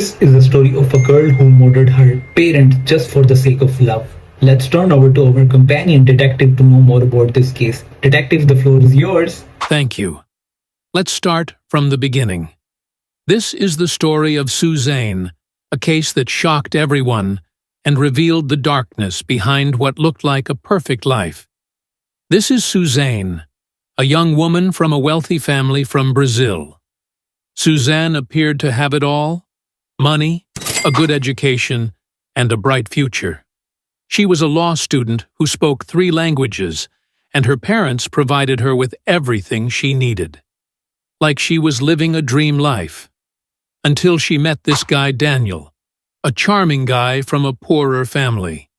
This is the story of a girl who murdered her parents just for the sake of love. Let's turn over to our companion detective to know more about this case. Detective, the floor is yours. Thank you. Let's start from the beginning. This is the story of Suzane, a case that shocked everyone and revealed the darkness behind what looked like a perfect life. This is Suzane, a young woman from a wealthy family from Brazil. Suzane appeared to have it all: money, a good education, and a bright future. She was a law student who spoke 3 languages, and her parents provided her with everything she needed. Like she was living a dream life. Until she met this guy Daniel, a charming guy from a poorer family.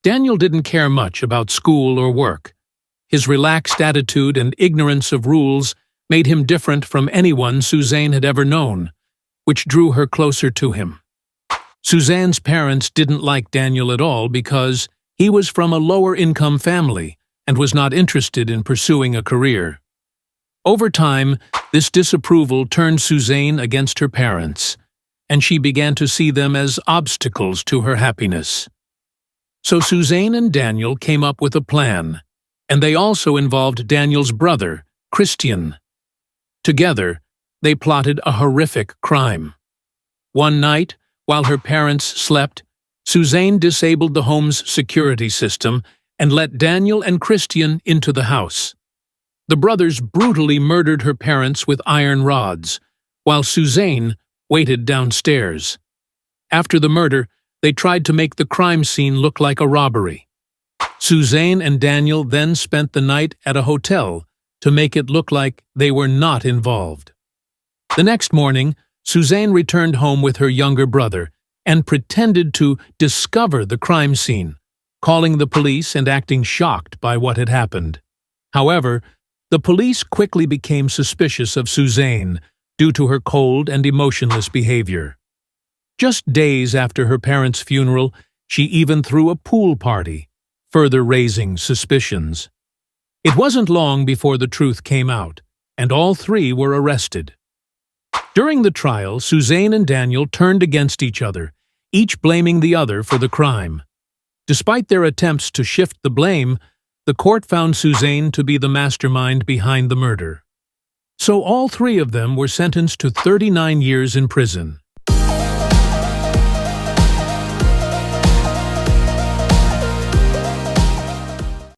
Daniel didn't care much about school or work. His relaxed attitude and ignorance of rules made him different from anyone Suzane had ever known, which drew her closer to him. Suzane's parents didn't like Daniel at all because he was from a lower-income family and was not interested in pursuing a career. Over time, this disapproval turned Suzane against her parents, and she began to see them as obstacles to her happiness. So Suzane and Daniel came up with a plan, and they also involved Daniel's brother, Christian. Together, they plotted a horrific crime. One night, while her parents slept, Suzane disabled the home's security system and let Daniel and Christian into the house. The brothers brutally murdered her parents with iron rods, while Suzane waited downstairs. After the murder, they tried to make the crime scene look like a robbery. Suzane and Daniel then spent the night at a hotel to make it look like they were not involved. The next morning, Suzane returned home with her younger brother and pretended to discover the crime scene, calling the police and acting shocked by what had happened. However, the police quickly became suspicious of Suzane due to her cold and emotionless behavior. Just days after her parents' funeral, she even threw a pool party, further raising suspicions. It wasn't long before the truth came out, and all 3 were arrested. During the trial, Suzane and Daniel turned against each other, each blaming the other for the crime. Despite their attempts to shift the blame, the court found Suzane to be the mastermind behind the murder. So all 3 of them were sentenced to 39 years in prison.